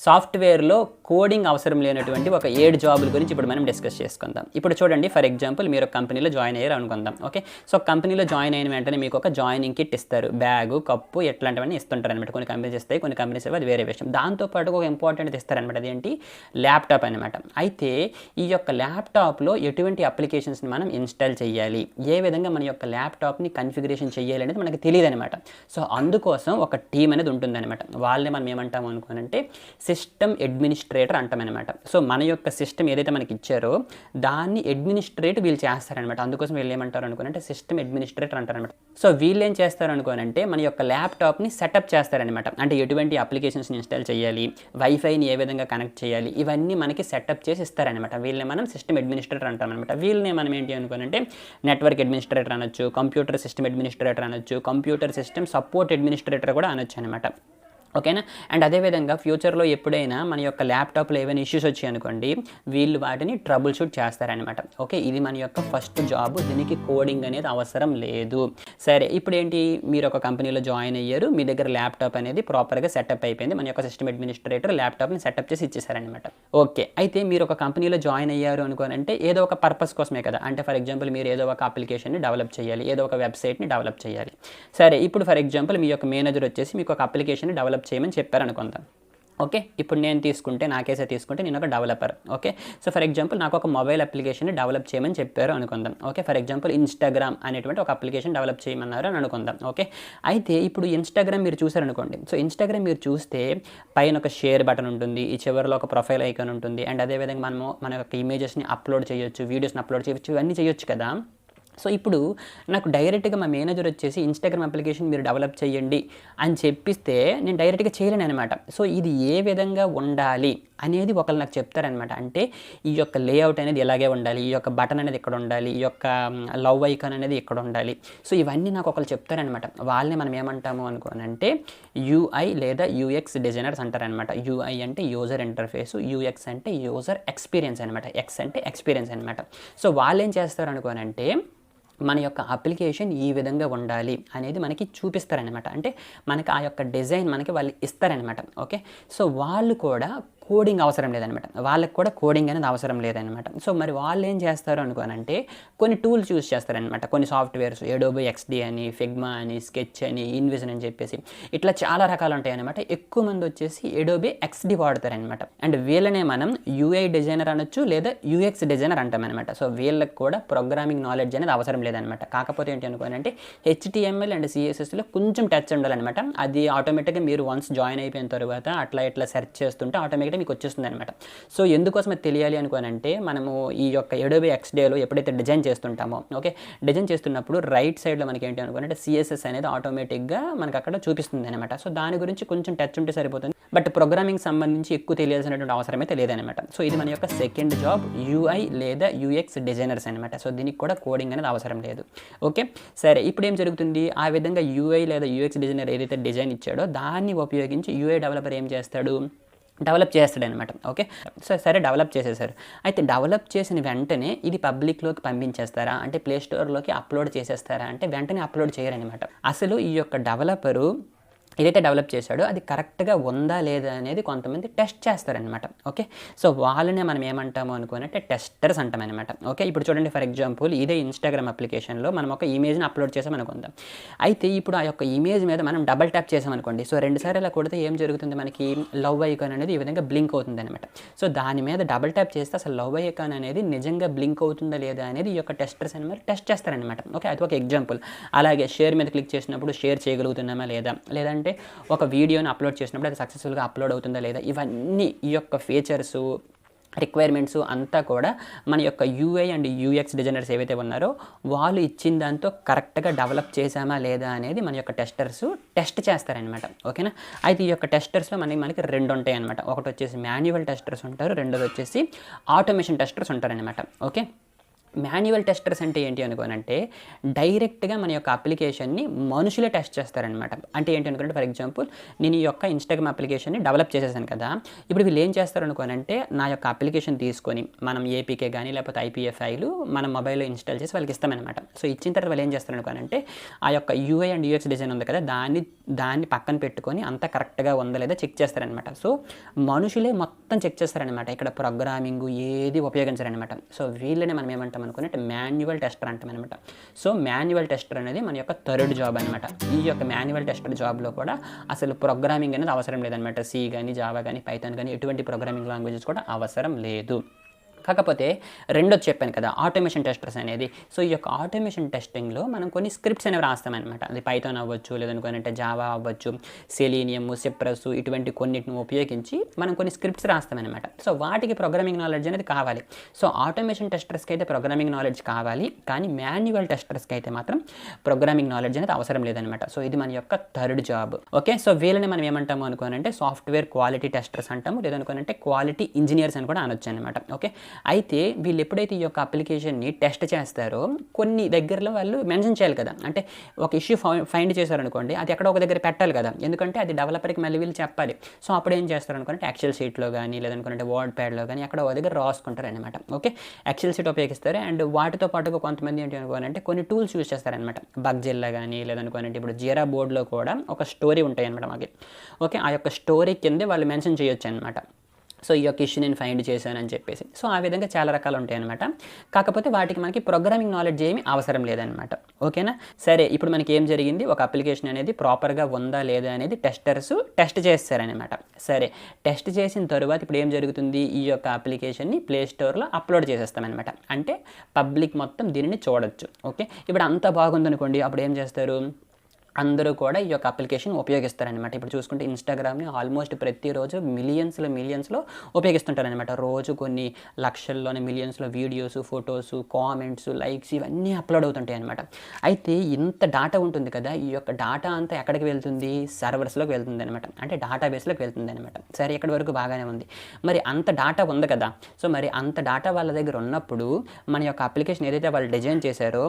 సాఫ్ట్వేర్లో కోడింగ్ అవసరం లేనటువంటి ఒక 7 జాబుల గురించి ఇప్పుడు మనం డిస్కస్ చేసుకుందాం. ఇప్పుడు చూడండి, ఫర్ ఎగ్జాంపుల్ మీరు ఒక కంపెనీలో జాయిన్ అయ్యారు అనుకుందాం. ఓకే, సో కంపెనీలో జాయిన్ అయిన వెంటనే మీకు ఒక జాయినింగ్ కిట్ ఇస్తారు. బ్యాగు, కప్పు ఇట్లాంటివన్నీ ఇస్తుంటారు అనమాట. కొన్ని కంపెనీస్ ఇస్తాయి, కొన్ని కంపెనీస్ ఇవ్వవు, అది వేరే విషయం. దాంతోపాటు ఒక ఇంపార్టెంట్ ఇస్తారనమాట. అదేంటి? ల్యాప్టాప్ అనమాట. అయితే ఈ యొక్క ల్యాప్టాప్లో ఎటువంటి అప్లికేషన్స్ని మనం ఇన్స్టాల్ చేయాలి, ఏ విధంగా మన యొక్క ల్యాప్టాప్ని కన్ఫిగరేషన్ చేయాలి అనేది మనకి తెలియదు అనమాట. సో అందుకోసం ఒక టీం అనేది ఉంటుందన్నమాట. వాళ్ళని మనం ఏమంటాము అనుకోనంటే సిస్టమ్ అడ్మినిస్ట్రేటర్ అంటామన్నమాట. సో మన యొక్క సిస్టమ్ ఏదైతే మనకి ఇచ్చారో దాన్ని అడ్మినిస్ట్రేట్ వీళ్ళు చేస్తారనమాట. అందుకోసం వీళ్ళు ఏమంటారు అనుకోనంటే సిస్టమ్ అడ్మినిస్ట్రేటర్ అంటారనమాట. సో వీళ్ళు ఏం చేస్తారు అనుకోనంటే మన యొక్క ల్యాప్టాప్ని సెటప్ చేస్తారనమాట. అంటే ఎటువంటి అప్లికేషన్స్ని ఇన్స్టాల్ చేయాలి, వైఫైని ఏ విధంగా కనెక్ట్ చేయాలి, ఇవన్నీ మనకి సెటప్ చేసి ఇస్తారనమాట. వీళ్ళని మనం సిస్టమ్ అడ్మినిస్ట్రేటర్ అంటామన్నమాట. వీళ్ళని మనం ఏంటి అనుకోనంటే నెట్వర్క్ అడ్మినిస్ట్రేటర్ అనొచ్చు, కంప్యూటర్ సిస్టమ్ అడ్మినిస్ట్రేటర్ అనొచ్చు, కంప్యూటర్ సిస్టమ్ సపోర్ట్ అడ్మినిస్ట్రేటర్ కూడా అనొచ్చు అనమాట. ఓకేనా? అండ్ అదేవిధంగా ఫ్యూచర్లో ఎప్పుడైనా మన యొక్క ల్యాప్టాప్లో ఏమైనా ఇష్యూస్ వచ్చాయనుకోండి, వీళ్ళు వాటిని ట్రబుల్ షూట్ చేస్తారనమాట. ఓకే, ఇది మన యొక్క ఫస్ట్ జాబ్. దీనికి కోడింగ్ అనేది అవసరం లేదు. సరే, ఇప్పుడు ఏంటి, మీరు ఒక కంపెనీలో జాయిన్ అయ్యారు, మీ దగ్గర ల్యాప్టాప్ అనేది ప్రాపర్గా సెటప్ అయిపోయింది. మన యొక్క సిస్టమ్ అడ్మినిస్ట్రేటర్ ల్యాప్టాప్ని సెటప్ చేసి ఇచ్చేసారనమాట. ఓకే, అయితే మీరు ఒక కంపెనీలో జాయిన్ అయ్యారు అనుకోనంటే ఏదో ఒక పర్పస్ కోసమే కదా. అంటే ఫర్ ఎగ్జాంపుల్ మీరు ఏదో ఒక అప్లికేషన్ని డెవలప్ చేయాలి, ఏదో ఒక వెబ్సైట్ని డెవలప్ చేయాలి. సరే, ఇప్పుడు ఫర్ ఎగ్జాంపుల్ మీ యొక్క మేనేజర్ వచ్చేసి మీకు ఒక అప్లికేషన్ని డెవలప్ చేయమని చెప్పారు అనుకుందాం. ఓకే, ఇప్పుడు నేను తీసుకుంటే, నా కేసే తీసుకుంటే నేను ఒక developer. Okay, so for example నాకు ఒక మొబైల్ అప్లికేషన్ డెవలప్ చేయమని చెప్పారు అనుకుందాం. ఓకే, ఫర్ ఎగ్జాంపుల్ ఇన్స్టాగ్రామ్ అనేటువంటి ఒక అప్లికేషన్ డెవలప్ చేయమన్నారు అని అనుకుందాం. ఓకే, అయితే ఇప్పుడు ఇన్స్టాగ్రామ్ మీరు చూసారనుకోండి. సో ఇన్స్టాగ్రామ్ మీరు చూస్తే పైన ఒక షేర్ బటన్ ఉంటుంది, ఈ చివరిలో ఒక ప్రొఫైల్ ఐకాన్ ఉంటుంది, అండ్ అదేవిధంగా మనము మన యొక్క ఇమేజెస్ని అప్లోడ్ చేయొచ్చు, వీడియోస్ని అప్లోడ్ చేయొచ్చు, ఇవన్నీ చేయొచ్చు కదా. సో ఇప్పుడు నాకు డైరెక్ట్గా మా మేనేజర్ వచ్చేసి ఇన్స్టాగ్రామ్ అప్లికేషన్ మీరు డెవలప్ చేయండి అని చెప్పిస్తే నేను డైరెక్ట్గా చేయలేను అనమాట. సో ఇది ఏ విధంగా ఉండాలి అనేది ఒకళ్ళు నాకు చెప్తారనమాట. అంటే ఈ యొక్క లేఅవుట్ అనేది ఎలాగే ఉండాలి, ఈ యొక్క బటన్ అనేది ఇక్కడ ఉండాలి, ఈ యొక్క లవ్ ఐకాన్ అనేది ఇక్కడ ఉండాలి. సో ఇవన్నీ నాకు ఒకళ్ళు చెప్తారనమాట. వాళ్ళని మనం ఏమంటాము అనుకోనంటే యూఐ లేదా యూఎక్స్ డిజైనర్స్ అంటారనమాట. యూఐ అంటే యూజర్ ఇంటర్ఫేస్, యూఎక్స్ అంటే యూజర్ ఎక్స్పీరియన్స్ అనమాట, ఎక్స్ అంటే ఎక్స్పీరియన్స్ అనమాట. సో వాళ్ళు ఏం చేస్తారు అనుకోనంటే మన యొక్క అప్లికేషన్ ఈ విధంగా ఉండాలి అనేది మనకి చూపిస్తారనమాట. అంటే మనకి ఆ యొక్క డిజైన్ మనకి వాళ్ళు ఇస్తారనమాట. ఓకే, సో వాళ్ళు కూడా కోడింగ్ అవసరం లేదనమాట. వాళ్ళకి కూడా కోడింగ్ అనేది అవసరం లేదనమాట. సో మరి వాళ్ళు ఏం చేస్తారు అనుకోనంటే కొన్ని టూల్స్ యూజ్ చేస్తారనమాట. కొన్ని సాఫ్ట్వేర్స్, అడోబీ XD అని, ఫిగ్మా అని, స్కెచ్ అని, ఇన్విజన్ అని చెప్పేసి ఇట్లా చాలా రకాలు ఉంటాయి అనమాట. ఎక్కువ మంది వచ్చేసి అడోబీ XD వాడతారనమాట. అండ్ వీళ్ళనే మనం యూఐ డిజైనర్ అనొచ్చు లేదా యూఎక్స్ డిజైనర్ అంటామన్నమాట. సో వీళ్ళకి కూడా ప్రోగ్రామింగ్ నాలెడ్జ్ అనేది అవసరం లేదనమాట. కాకపోతే ఏంటి అనుకోనంటే HTML అండ్ CSSలో కొంచెం టచ్ ఉండాలన్నమాట. అది ఆటోమేటిక్గా మీరు వన్స్ జాయిన్ అయిపోయిన తర్వాత అట్లా ఇట్లా సెర్చ్ చేస్తుంటే ఆటోమేటిక్గా మీకు వచ్చేస్తుంది అనమాట. సో ఎందుకోసం అది తెలియాలి అనుకోనంటే మనము ఈ యొక్క అడోబీ XDలో ఎప్పుడైతే డిజైన్ చేస్తుంటామో, ఓకే, డిజైన్ చేస్తున్నప్పుడు రైట్ సైడ్లో మనకి ఏంటి అనుకోనంటే CSS అనేది ఆటోమేటిక్గా మనకు అక్కడ చూపిస్తుంది అనమాట. సో దాని గురించి కొంచెం టచ్ ఉంటే సరిపోతుంది. బట్ ప్రోగ్రామింగ్ సంబంధించి ఎక్కువ తెలియాల్సినటువంటి అవసరం అయితే లేదనమాట. సో ఇది మన యొక్క సెకండ్ జాబ్, యూఐ లేదా యూఎక్స్ డిజైనర్స్ అనమాట. సో దీనికి కూడా కోడింగ్ అనేది అవసరం లేదు. ఓకే, సరే, ఇప్పుడు ఏం జరుగుతుంది, ఆ విధంగా యూఐ లేదా యూఎక్స్ డిజైనర్ ఏదైతే డిజైన్ ఇచ్చాడో దాన్ని ఉపయోగించి యూఐ డెవలపర్ ఏం చేస్తాడు, డెవలప్ చేస్తాడనమాట. ఓకే, సో సరే డెవలప్ చేసేసారు. అయితే డెవలప్ చేసిన వెంటనే ఇది పబ్లిక్లోకి పంపించేస్తారా అంటే ప్లే స్టోర్లోకి అప్లోడ్ చేసేస్తారా అంటే వెంటనే అప్లోడ్ చేయరనమాట. అసలు ఈ యొక్క డెవలపరు ఏదైతే డెవలప్ చేశాడో అది కరెక్ట్గా ఉందా లేదా అనేది కొంతమంది టెస్ట్ చేస్తారనమాట. ఓకే, సో వాళ్ళనే మనం ఏమంటాము అనుకోనంటే టెస్టర్స్ అంటామన్నమాట. ఓకే, ఇప్పుడు చూడండి, ఫర్ ఎగ్జాంపుల్ ఇదే ఇన్స్టాగ్రామ్ అప్లికేషన్లో మనం ఒక ఇమేజ్ని అప్లోడ్ చేసామనుకుందాం. అయితే ఇప్పుడు ఆ యొక్క ఇమేజ్ మీద మనం డబల్ ట్యాప్ చేసామనుకోండి. సో 2 సార్లు ఇలా కొడితే ఏం జరుగుతుంది, మనకి లవ్ ఐకాన్ అనేది ఈ విధంగా బ్లింక్ అవుతుంది అనమాట. సో దాని మీద డబల్ ట్యాప్ చేస్తే అసలు లవ్ ఐకాన్ అనేది నిజంగా బ్లింక్ అవుతుందా లేదా అనేది ఈ యొక్క టెస్టర్స్ అనేది టెస్ట్ చేస్తారనమాట. ఓకే, అది ఒక ఎగ్జాంపుల్. అలాగే షేర్ మీద క్లిక్ చేసినప్పుడు షేర్ చేయగలుగుతున్నామా లేదంటే ఒక వీడియోని అప్లోడ్ చేసినప్పుడు అది సక్సెస్ఫుల్గా అప్లోడ్ అవుతుందా లేదా, ఇవన్నీ ఈ యొక్క ఫీచర్స్ రిక్వైర్మెంట్స్ అంతా కూడా మన యొక్క యూఐ అండ్ యూఎక్స్ డిజైనర్స్ ఏవైతే ఉన్నారో వాళ్ళు ఇచ్చిన దాంతో కరెక్ట్గా డెవలప్ చేసామా లేదా అనేది మన యొక్క టెస్టర్స్ టెస్ట్ చేస్తారనమాట. ఓకేనా? అయితే ఈ యొక్క టెస్టర్స్లో మనకి 2 ఉంటాయి అనమాట. ఒకటి వచ్చేసి మాన్యువల్ టెస్టర్స్ ఉంటారు, రెండోది వచ్చేసి ఆటోమేషన్ టెస్టర్స్ ఉంటారనమాట. ఓకే, మాన్యువల్ టెస్టర్స్ అంటే ఏంటి అనుకోనంటే డైరెక్ట్గా మన యొక్క అప్లికేషన్ని మనుషులే టెస్ట్ చేస్తారనమాట. అంటే ఏంటి అనుకుంటే ఫర్ ఎగ్జాంపుల్ నేను ఈ యొక్క ఇన్స్టాగ్రామ్ అప్లికేషన్ని డెవలప్ చేసేసాను కదా, ఇప్పుడు వీళ్ళు ఏం చేస్తారు అనుకోనంటే నా యొక్క అప్లికేషన్ తీసుకొని మనం ఏపీకే కానీ లేకపోతే ఐపీఏ ఫైలు మన మొబైల్లో ఇన్స్టాల్ చేసి వాళ్ళకి ఇస్తామన్నమాట. సో ఇచ్చిన తర్వాత వాళ్ళు ఏం చేస్తారు అనుకోనంటే ఆ యొక్క యూఐ అండ్ యూఎక్స్ డిజైన్ ఉంది కదా, దాన్ని పక్కన పెట్టుకొని అంతా కరెక్ట్గా ఉందా లేదా చెక్ చేస్తారనమాట. సో మనుషులే మొత్తం చెక్ చేస్తారనమాట. ఇక్కడ ప్రోగ్రామింగ్ ఏది ఉపయోగించారనమాట. సో వీళ్ళని మనం ఏమంటాం అనుకున్నట్టు మాన్యువల్ టెస్టర్ అంటాం అనమాట. సో మాన్యువల్ టెస్టర్ అనేది మన యొక్క థర్డ్ జాబ్ అనమాట. ఈ యొక్క మాన్యువల్ టెస్టర్ జాబ్లో కూడా అసలు ప్రోగ్రామింగ్ అనేది అవసరం లేదనమాట. సి కానీ జావా కానీ పైథాన్ కానీ ఎటువంటి ప్రోగ్రామింగ్ లాంగ్వేజెస్ కూడా అవసరం లేదు. కాకపోతే రెండోది చెప్పాను కదా ఆటోమేషన్ టెస్టర్స్ అనేది. సో ఈ యొక్క ఆటోమేషన్ టెస్టింగ్లో మనం కొన్ని స్క్రిప్ట్స్ అనేవి రాస్తామన్నమాట. అది పైథాన్ అవ్వచ్చు, లేదనుకోనంటే జావా అవ్వచ్చు, సెలీనియం, సిప్రస్ ఇటువంటి కొన్నిటిని ఉపయోగించి మనం కొన్ని స్క్రిప్ట్స్ రాస్తామన్నమాట. సో వాటికి ప్రోగ్రామింగ్ నాలెడ్జ్ అనేది కావాలి. సో ఆటోమేషన్ టెస్టర్స్కి అయితే ప్రోగ్రామింగ్ నాలెడ్జ్ కావాలి, కానీ మాన్యువల్ టెస్టర్స్కి అయితే మాత్రం ప్రోగ్రామింగ్ నాలెడ్జ్ అనేది అవసరం లేదనమాట. సో ఇది మన యొక్క థర్డ్ జాబ్. ఓకే, సో వీళ్ళని మనం ఏమంటాము అనుకోనంటే సాఫ్ట్వేర్ క్వాలిటీ టెస్టర్స్ అంటాము, లేదనుకోనంటే క్వాలిటీ ఇంజనీర్స్ అని కూడా అనొచ్చు అనమాట. ఓకే, అయితే వీళ్ళు ఎప్పుడైతే ఈ యొక్క అప్లికేషన్ని టెస్ట్ చేస్తారో కొన్ని దగ్గరలో వాళ్ళు మెన్షన్ చేయాలి కదా. అంటే ఒక ఇష్యూ ఫైండ్ చేశారనుకోండి, అది ఎక్కడ ఒక దగ్గర పెట్టాలి కదా, ఎందుకంటే అది డెవలపర్కి మళ్ళీ వీళ్ళు చెప్పాలి. సో అప్పుడు ఏం చేస్తారు అనుకుంటే ఎక్సెల్ షీట్లో కానీ లేదనుకుంటే వర్డ్ ప్యాడ్లో కానీ ఎక్కడ ఒక దగ్గర రాసుకుంటారు అనమాట. ఓకే, ఎక్సెల్ షీట్ ఉపయోగిస్తారు. అండ్ వాటితో పాటుగా కొంతమంది ఏంటి అనుకోవాలంటే కొన్ని టూల్స్ యూజ్ చేస్తారనమాట. బగ్జిల్లా కానీ లేదనుకోనంటే ఇప్పుడు జీరా బోర్డ్లో కూడా ఒక స్టోరీ ఉంటాయి అనమాట మాకు. ఓకే, ఆ యొక్క స్టోరీ కిందే వాళ్ళు మెన్షన్ చేయొచ్చు అనమాట. సో ఈ యొక్క ఇష్యూ నేను ఫైండ్ చేశానని చెప్పేసి. సో ఆ విధంగా చాలా రకాలు ఉంటాయి అనమాట. కాకపోతే వాటికి మనకి ప్రోగ్రామింగ్ నాలెడ్జ్ ఏమీ అవసరం లేదనమాట. ఓకేనా, సరే ఇప్పుడు మనకి ఏం జరిగింది, ఒక అప్లికేషన్ అనేది ప్రాపర్గా ఉందా లేదా అనేది టెస్టర్స్ టెస్ట్ చేస్తారనమాట. సరే, టెస్ట్ చేసిన తరువాత ఇప్పుడు ఏం జరుగుతుంది, ఈ యొక్క అప్లికేషన్ని ప్లే స్టోర్లో అప్లోడ్ చేసేస్తామన్నమాట. అంటే పబ్లిక్ మొత్తం దీనిని చూడొచ్చు. ఓకే, ఇప్పుడు అంతా బాగుందనుకోండి, అప్పుడు ఏం చేస్తారు, అందరూ కూడా ఈ యొక్క అప్లికేషన్ ఉపయోగిస్తారనమాట. ఇప్పుడు చూసుకుంటే ఇన్స్టాగ్రామ్ని ఆల్మోస్ట్ ప్రతిరోజు మిలియన్స్లో ఉపయోగిస్తుంటారనమాట. రోజు కొన్ని లక్షల్లోనే మిలియన్స్లో వీడియోస్, ఫొటోస్, కామెంట్స్, లైక్స్ ఇవన్నీ అప్లోడ్ అవుతుంటాయి అనమాట. అయితే ఇంత డేటా ఉంటుంది కదా, ఈ యొక్క డేటా అంతా ఎక్కడికి వెళ్తుంది, సర్వర్స్లోకి వెళ్తుంది అనమాట. అంటే డేటాబేస్లోకి వెళ్తుంది అనమాట. సరే, ఇక్కడి వరకు బాగానే ఉంది. మరి అంత డేటా ఉంది కదా, సో మరి అంత డేటా వాళ్ళ దగ్గర ఉన్నప్పుడు మన యొక్క అప్లికేషన్ ఏదైతే వాళ్ళు డిజైన్ చేశారో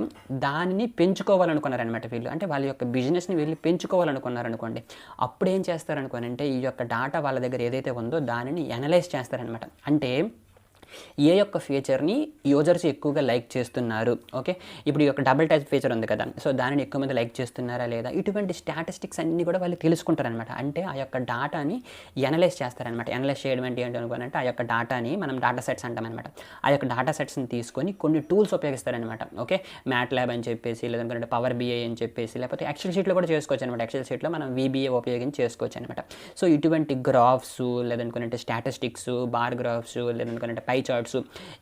దానిని పెంచుకోవాలనుకున్నారనమాట వీళ్ళు. అంటే వాళ్ళ యొక్క బిజినెస్ని వీళ్ళు పెంచుకోవాలనుకున్నారనుకోండి, అప్పుడు ఏం చేస్తారనుకోనంటే ఈ యొక్క డేటా వాళ్ళ దగ్గర ఏదైతే ఉందో దానిని అనలైజ్ చేస్తారనమాట. అంటే ఏ యొక్క ఫీచర్ని యూజర్స్ ఎక్కువగా లైక్ చేస్తున్నారు. ఓకే, ఇప్పుడు ఈ యొక్క డబుల్ టచ్ ఫీచర్ ఉంది కదా, సో దానిని ఎక్కువ మంది లైక్ చేస్తున్నారా లేదా, ఇటువంటి స్టాటిస్టిక్స్ అన్నీ కూడా వాళ్ళు తెలుసుకుంటారనమాట. అంటే ఆ యొక్క డేటాని అనలైజ్ చేస్తారనమాట. అనలైజ్ చేయడం అంటే ఏంటి అనుకోనంటే ఆ యొక్క డేటాని మనం డేటా సెట్స్ అంటామన్నమాట. ఆ యొక్క డేటా సెట్స్ని తీసుకొని కొన్ని టూల్స్ ఉపయోగిస్తారనమాట. ఓకే, మ్యాట్ ల్యాబ్ అని చెప్పేసి, లేదంటే పవర్ బిఐ అని చెప్పేసి, లేకపోతే ఎక్సెల్ షీట్లో కూడా చేసుకోవచ్చు అనమాట. ఎక్సెల్ షీట్లో మనం VBA ఉపయోగించి చేసుకోవచ్చు అనమాట. సో ఇటువంటి గ్రాఫ్స్, లేదనుకోనంటే స్టాటిస్టిక్స్, బార్ గ్రాఫ్స్, లేదనుకోనంటే పై చార్ట్స్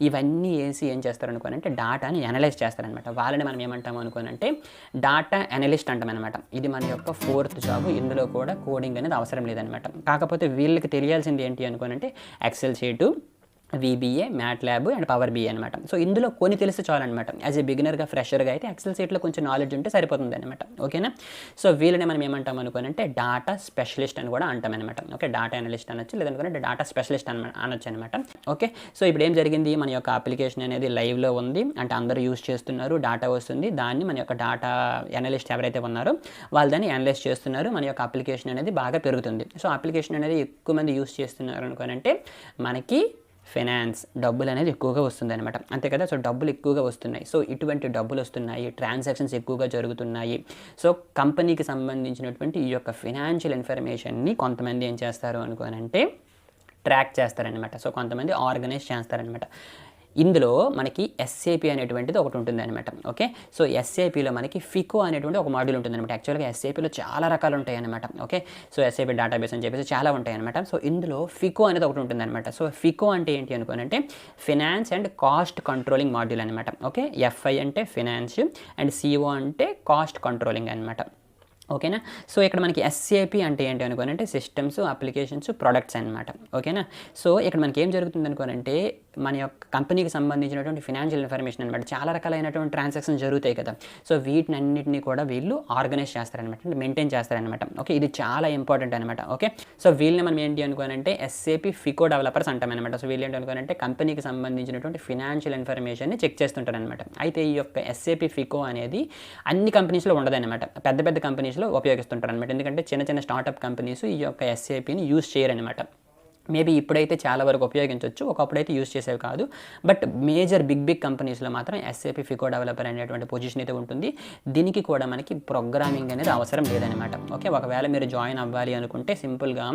ఇవన్నీ వేసి ఏం చేస్తారనుకోనంటే డేటాని అనలైజ్ చేస్తారనమాట. వాళ్ళని మనం ఏమంటాము అనుకోనంటే డేటా అనలిస్ట్ అంటామన్నమాట. ఇది మన యొక్క ఫోర్త్ జాబ్. ఇందులో కూడా కోడింగ్ అనేది అవసరం లేదనమాట. కాకపోతే వీళ్ళకి తెలియాల్సింది ఏంటి అనుకోనంటే Excel sheet, VBA, MATLAB and Power BI అనమాట. సో ఇందులో కొన్ని తెలిస్తే చాలన్నమాట. యాజ్ ఏ బిగినర్గా, ఫ్రెషర్గా అయితే ఎక్సెల్ షీట్లో కొంచెం నాలెడ్జ్ ఉంటే సరిపోతుంది అనమాట. ఓకేనా, సో వీళ్ళని మనం ఏమంటాం అనుకోనంటే డేటా స్పెషలిస్ట్ అని కూడా అంటామన్నమాట. ఓకే, డేటా అనలిస్ట్ అనొచ్చు, లేదనుకుంటే డేటా స్పెషలిస్ట్ అనొచ్చు అనమాట. ఓకే, సో ఇప్పుడు ఏం జరిగింది, మన యొక్క అప్లికేషన్ అనేది లైవ్లో ఉంది, అంటే అందరూ యూజ్ చేస్తున్నారు, డేటా వస్తుంది, దాన్ని మన యొక్క డేటా అనలిస్ట్ ఎవరైతే ఉన్నారో వాళ్ళు దాన్ని అనలైజ్ చేస్తున్నారు, మన యొక్క అప్లికేషన్ అనేది బాగా పెరుగుతుంది. సో అప్లికేషన్ అనేది ఎక్కువ మంది యూజ్ చేస్తున్నారు అనుకోనంటే మనకి ఫైనాన్స్ డబ్బులు అనేది ఎక్కువగా వస్తుంది అనమాట. అంతే కదా, సో డబ్బులు ఎక్కువగా వస్తున్నాయి. సో ఇటువంటి డబ్బులు వస్తున్నాయి, ట్రాన్సాక్షన్స్ ఎక్కువగా జరుగుతున్నాయి. సో కంపెనీకి సంబంధించినటువంటి ఈ యొక్క ఫైనాన్షియల్ ఇన్ఫర్మేషన్ని కొంతమంది ఏం చేస్తారు అనుకోనంటే ట్రాక్ చేస్తారనమాట. సో కొంతమంది ఆర్గనైజ్ చేస్తారనమాట. ఇందులో మనకి SAP అనేటువంటిది ఒకటి ఉంటుంది అనమాట. ఓకే, సో SAPలో మనకి FICO అనేటువంటి ఒక మాడ్యూల్ ఉంటుంది అనమాట. యాక్చువల్గా SAPలో చాలా రకాలు ఉంటాయి అనమాట. ఓకే, సో SAP డేటాబేస్ అని చెప్పేసి చాలా ఉంటాయి అనమాట. సో ఇందులో FICO అనేది ఒకటి ఉంటుంది అనమాట. సో FICO అంటే ఏంటి అనుకోనంటే finance and cost controlling module అనమాట. ఓకే, FI అంటే ఫినాన్స్ అండ్ CO అంటే కాస్ట్ కంట్రోలింగ్ అనమాట. ఓకేనా. సో ఇక్కడ మనకి ఎస్ఏపి అంటే ఏంటి అనుకోనంటే సిస్టమ్స్, అప్లికేషన్స్, ప్రొడక్ట్స్ అనమాట. ఓకేనా. సో ఇక్కడ మనకి ఏం జరుగుతుంది అనుకోనంటే మన యొక్క కంపెనీకి సంబంధించినటువంటి ఫినాన్షియల్ ఇన్ఫర్మేషన్ అనమాట. చాలా రకాలైనటువంటి ట్రాన్సాక్షన్స్ జరుగుతాయి కదా. సో వీటినన్నిటిని కూడా వీళ్ళు ఆర్గనైజ్ చేస్తారనమాట, అంటే మెయింటైన్ చేస్తారనమాట. ఓకే, ఇది చాలా ఇంపార్టెంట్ అనమాట. ఓకే, సో వీళ్ళని మనం ఏంటి అనుకోనంటే ఎస్ఏపి ఫికో డెవలపర్స్ అంటామన్నమాట. సో వీళ్ళు ఏంటి అనుకోనంటే కంపెనీకి సంబంధించినటువంటి ఫినాన్షియల్ ఇన్ఫర్మేషన్ని చెక్ చేస్తుంటారనమాట. అయితే ఈ యొక్క ఎస్ఏపి ఫికో అనేది అన్ని కంపెనీస్లో ఉండదన్నమాట. పెద్ద పెద్ద కంపెనీస్లో ఉపయోగిస్తుంటారు అనమాట. ఎందుకంటే చిన్న చిన్న స్టార్టప్ కంపెనీస్ ఈ యొక్క ఎస్ఏపిని యూజ్ చేయరనమాట. మేబీ ఇప్పుడైతే చాలా వరకు ఉపయోగించవచ్చు, ఒకప్పుడైతే యూజ్ చేసేవి కాదు. బట్ మేజర్ బిగ్ కంపెనీస్లో మాత్రం ఎస్ఏపి ఫికో డెవలపర్ అనేటువంటి పొజిషన్ అయితే ఉంటుంది. దీనికి కూడా మనకి ప్రోగ్రామింగ్ అనేది అవసరం లేదనమాట. ఓకే, ఒకవేళ మీరు జాయిన్ అవ్వాలి అనుకుంటే సింపుల్గా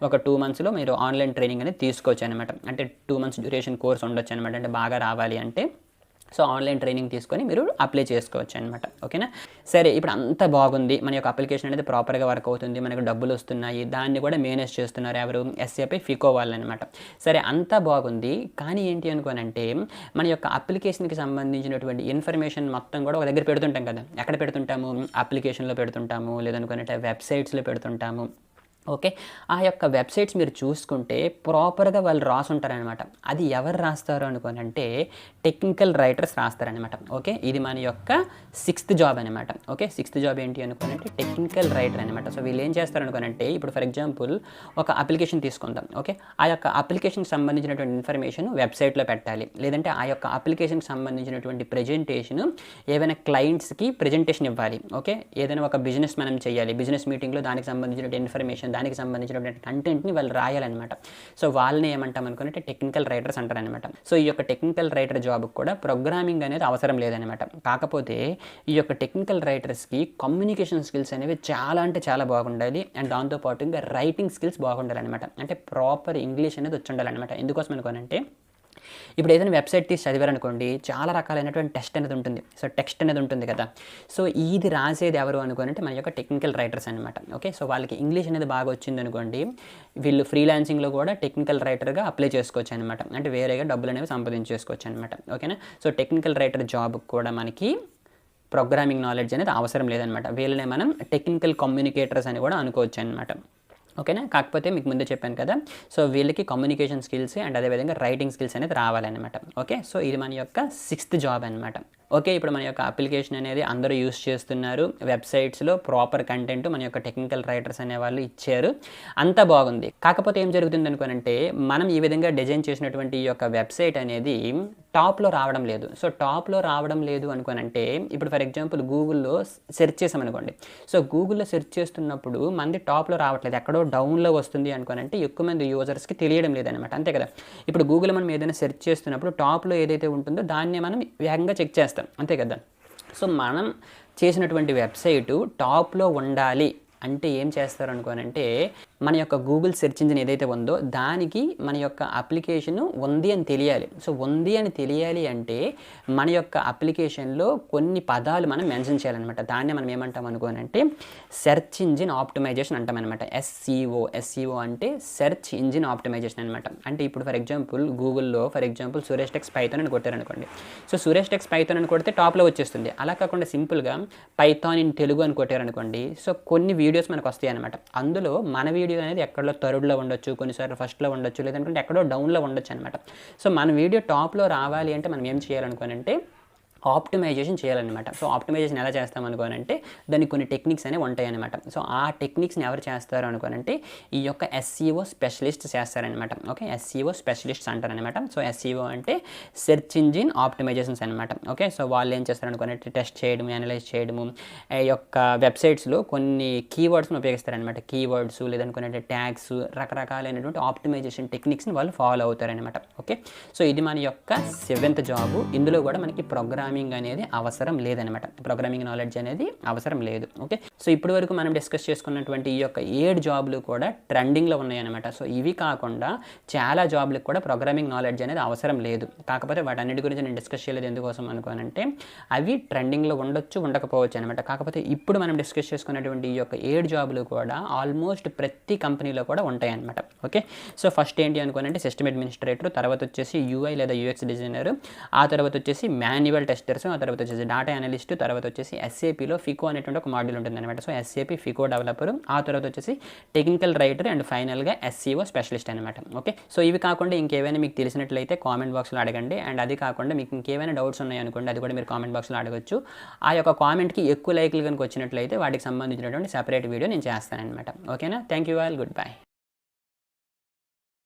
ఒక 2 monthsలో మీరు ఆన్లైన్ ట్రైనింగ్ అనేది తీసుకోవచ్చు అనమాట. అంటే 2 months డ్యూరేషన్ కోర్స్ ఉండొచ్చు అనమాట. అంటే బాగా రావాలి అంటే సో ఆన్లైన్ ట్రైనింగ్ తీసుకొని మీరు అప్లై చేసుకోవచ్చు అనమాట. ఓకేనా. సరే, ఇప్పుడు అంత బాగుంది, మన యొక్క అప్లికేషన్ అనేది ప్రాపర్గా వర్క్ అవుతుంది, మనకు డబ్బులు వస్తున్నాయి, దాన్ని కూడా మేనేజ్ చేస్తున్నారు ఎవరు? ఎస్ఏపి ఫికో వాళ్ళు అనమాట. సరే, అంతా బాగుంది, కానీ ఏంటి అనుకోనంటే మన యొక్క అప్లికేషన్కి సంబంధించినటువంటి ఇన్ఫర్మేషన్ మొత్తం కూడా ఒక దగ్గర పెడుతుంటాం కదా. ఎక్కడ పెడుతుంటాము? అప్లికేషన్లో పెడుతుంటాము, లేదనుకున్నట్టే వెబ్సైట్స్లో పెడుతుంటాము. ఓకే, ఆ యొక్క వెబ్సైట్స్ మీరు చూసుకుంటే ప్రాపర్గా వాళ్ళు రాసుంటారనమాట. అది ఎవరు రాస్తారు అనుకోనంటే టెక్నికల్ రైటర్స్ రాస్తారనమాట. ఓకే, ఇది మన యొక్క 6th జాబ్ అనమాట. ఓకే, 6th జాబ్ ఏంటి అనుకోనంటే టెక్నికల్ రైటర్ అనమాట. సో వీళ్ళు ఏం చేస్తారు అనుకోనంటే ఇప్పుడు ఫర్ ఎగ్జాంపుల్ ఒక అప్లికేషన్ తీసుకుందాం. ఓకే, ఆ యొక్క అప్లికేషన్కి సంబంధించినటువంటి ఇన్ఫర్మేషన్ వెబ్సైట్లో పెట్టాలి, లేదంటే ఆ యొక్క అప్లికేషన్కి సంబంధించినటువంటి ప్రెజెంటేషన్ ఏవైనా క్లయింట్స్కి ప్రెజెంటేషన్ ఇవ్వాలి. ఓకే, ఏదైనా ఒక బిజినెస్ మనం చేయాలి, బిజినెస్ మీటింగ్లో దానికి సంబంధించినటువంటి ఇన్ఫర్మేషన్, దానికి సంబంధించినటువంటి కంటెంట్ని వాళ్ళు రాయాలన్నమాట. సో వాళ్ళని ఏమంటాం అనుకుంటే టెక్నికల్ రైటర్స్ అంటారనమాట. సో ఈ యొక్క టెక్నికల్ రైటర్ జాబ్కి కూడా ప్రోగ్రామింగ్ అనేది అవసరం లేదనమాట. కాకపోతే ఈ యొక్క టెక్నికల్ రైటర్స్కి కమ్యూనికేషన్ స్కిల్స్ అనేవి చాలా అంటే చాలా బాగుండాలి. అండ్ దాంతోపాటు ఇంకా రైటింగ్ స్కిల్స్ బాగుండాలన్నమాట. అంటే ప్రాపర్ ఇంగ్లీష్ అనేది వచ్చి ఉండాలన్నమాట. ఎందుకోసం అనుకోనంటే ఇప్పుడు ఏదైనా వెబ్సైట్ తీసి చదివారనుకోండి, చాలా రకాలైనటువంటి టెస్ట్ అనేది ఉంటుంది. సో టెక్స్ట్ అనేది ఉంటుంది కదా. సో ఇది రాసేది ఎవరు అనుకోనంటే మన యొక్క టెక్నికల్ రైటర్స్ అనమాట. ఓకే, సో వాళ్ళకి ఇంగ్లీష్ అనేది బాగా వచ్చింది అనుకోండి, వీళ్ళు ఫ్రీలాన్సింగ్లో కూడా టెక్నికల్ రైటర్గా అప్లై చేసుకోవచ్చు అనమాట. అంటే వేరేగా డబ్బులు అనేవి సంపాదించేసుకోవచ్చు అనమాట. ఓకేనా. సో టెక్నికల్ రైటర్ జాబ్కి కూడా మనకి ప్రోగ్రామింగ్ నాలెడ్జ్ అనేది అవసరం లేదనమాట. వీళ్ళనే మనం టెక్నికల్ కమ్యూనికేటర్స్ అని కూడా అనుకోవచ్చు అనమాట. ఓకేనా. కాకపోతే మీకు ముందే చెప్పాను కదా, సో వీళ్ళకి కమ్యూనికేషన్ స్కిల్స్ అండ్ అదేవిధంగా రైటింగ్ స్కిల్స్ అనేది రావాలన్నమాట. ఓకే, సో ఇది మన యొక్క 6th జాబ్ అనమాట. ఓకే, ఇప్పుడు మన యొక్క అప్లికేషన్ అనేది అందరూ యూస్ చేస్తున్నారు, వెబ్సైట్స్లో ప్రాపర్ కంటెంట్ మన యొక్క టెక్నికల్ రైటర్స్ అనేవాళ్ళు ఇచ్చారు, అంతా బాగుంది. కాకపోతే ఏం జరుగుతుంది అనుకోనంటే మనం ఈ విధంగా డిజైన్ చేసినటువంటి ఈ యొక్క వెబ్సైట్ అనేది టాప్లో రావడం లేదు. సో టాప్లో రావడం లేదు అనుకోనంటే ఇప్పుడు ఫర్ ఎగ్జాంపుల్ గూగుల్లో సెర్చ్ చేసామనుకోండి. సో గూగుల్లో సెర్చ్ చేస్తున్నప్పుడు మనది టాప్లో రావట్లేదు, ఎక్కడో డౌన్లో వస్తుంది అనుకోనంటే ఎక్కువ మంది యూజర్స్కి తెలియడం లేదనమాట. అంతే కదా. ఇప్పుడు గూగుల్ మనం ఏదైనా సెర్చ్ చేస్తున్నప్పుడు టాప్లో ఏదైతే ఉంటుందో దాన్నే మనం వేగంగా చెక్ చేస్తాం, అంతే కదా. సో మనం చేసినటువంటి వెబ్సైటు టాప్లో ఉండాలి అంటే ఏం చేస్తారు అనుకోనంటే మన యొక్క గూగుల్ సెర్చ్ ఇంజిన్ ఏదైతే ఉందో దానికి మన యొక్క అప్లికేషన్ ఉంది అని తెలియాలి. సో ఉంది అని తెలియాలి అంటే మన యొక్క అప్లికేషన్లో కొన్ని పదాలు మనం మెన్షన్ చేయాలన్నమాట. దాన్ని మనం ఏమంటాం అనుకోనంటే సెర్చ్ ఇంజిన్ ఆప్టిమైజేషన్ అంటామన్నమాట. ఎస్ఈఓ అంటే సెర్చ్ ఇంజిన్ ఆప్టిమైజేషన్ అనమాట. అంటే ఇప్పుడు ఫర్ ఎగ్జాంపుల్ గూగుల్లో for example Suresh techs Python అని కొట్టారనుకోండి. సో సురేష్ టెక్స్ పైథాన్ అని కొడితే టాప్లో వచ్చేస్తుంది. అలా కాకుండా సింపుల్గా పైథాన్ ఇన్ తెలుగు అని కొట్టారనుకోండి, సో కొన్ని వీడియోస్ మనకు వస్తాయి అనమాట. అందులో మన వీడియో అనేది ఎక్కడో థర్డ్లో ఉండొచ్చు, కొన్నిసార్లు ఫస్ట్లో ఉండొచ్చు, లేదంటే ఎక్కడో డౌన్లో ఉండొచ్చు అనమాట. సో మన వీడియో టాప్లో రావాలి అంటే మనం ఏం చేయాలనుకోనంటే ఆప్టిమైజేషన్ చేయాలన్నమాట. సో ఆప్టిమైజేషన్ ఎలా చేస్తాం అనుకోనంటే దానికి కొన్ని టెక్నిక్స్ అనేవి ఉంటాయి అనమాట. సో ఆ టెక్నిక్స్ని ఎవరు చేస్తారు అనుకోనంటే ఈ యొక్క ఎస్ఈఓ స్పెషలిస్ట్ చేస్తారనమాట. ఓకే, ఎస్ఈఓ స్పెషలిస్ట్స్ అంటారనమాట. సో ఎస్ఈఓ అంటే సెర్చ్ ఇంజిన్ ఆప్టిమైజేషన్స్ అనమాట. ఓకే, సో వాళ్ళు ఏం చేస్తారు అనుకోనంటే టెస్ట్ చేయడము, అనలైజ్ చేయడము, ఈ యొక్క వెబ్సైట్స్లో కొన్ని కీవర్డ్స్ని ఉపయోగిస్తారనమాట. కీవర్డ్స్ లేదనుకునే ట్యాగ్స్, రకరకాలైనటువంటి ఆప్టిమైజేషన్ టెక్నిక్స్ని వాళ్ళు ఫాలో అవుతారనమాట. ఓకే, సో ఇది మన యొక్క 7th జాబు. ఇందులో కూడా మనకి ప్రోగ్రామింగ్ అనేది అవసరం లేదనమాట. ప్రోగ్రామింగ్ నాలెడ్జ్ అనేది అవసరం లేదు. ఓకే, సో ఇప్పటి వరకు మనం డిస్కస్ చేసుకున్నటువంటి ఈ యొక్క 7 జాబ్లు కూడా ట్రెండింగ్లో ఉన్నాయన్నమాట. సో ఇవి కాకుండా చాలా జాబ్లకు కూడా ప్రోగ్రామింగ్ నాలెడ్జ్ అనేది అవసరం లేదు. కాకపోతే వాటన్నిటి గురించి నేను డిస్కస్ చేయలేదు. ఎందుకోసం అనుకోనంటే అవి ట్రెండింగ్లో ఉండొచ్చు, ఉండకపోవచ్చు అనమాట. కాకపోతే ఇప్పుడు మనం డిస్కస్ చేసుకున్నటువంటి ఈ యొక్క 7 జాబ్లు కూడా ఆల్మోస్ట్ ప్రతి కంపెనీలో కూడా ఉంటాయి అనమాట. ఓకే, సో ఫస్ట్ ఏంటి అనుకోనంటే సిస్టమ్ అడ్మినిస్ట్రేటర్, తర్వాత వచ్చేసి యూఐ లేదా యూఎక్స్ డిజైనర్, ఆ తర్వాత వచ్చేసి మాన్యువల్ టెస్టర్ టెస్టర్స్, ఆ తర్వాత వచ్చేసి డేటా అనలిస్ట్, తర్వాత వచ్చేసి ఎస్ఏపీలో ఫికో అనేటువంటి ఒక మాడ్యూల్ ఉంటుంది అనమాట. సో ఎస్ఏపీ ఫికో డెవలపర్, ఆ తర్వాత వచ్చేసి టెక్నికల్ రైటర్ అండ్ ఫైనల్గా ఎస్సీఓ స్పెషలిస్ట్ అనమాట. ఓకే, సో ఇవి కాకుండా ఇంకేమైనా మీకు తెలిసినట్లయితే కామెంట్ బాక్స్లో అడగండి. అండ్ అది కాకుండా మీకు ఇంకేమైనా డౌట్స్ ఉన్నాయనుకోండి, అది కూడా మీరు కామెంట్ బాక్స్లో అడగచ్చు. ఆ యొక్క కామెంట్కి ఎక్కువ లైక్లు కనుక వచ్చినట్లయితే వాటికి సంబంధించినటువంటి సెపరేట్ వీడియో నేను చేస్తానన్నమాట. ఓకేనా? Thank you all, good bye.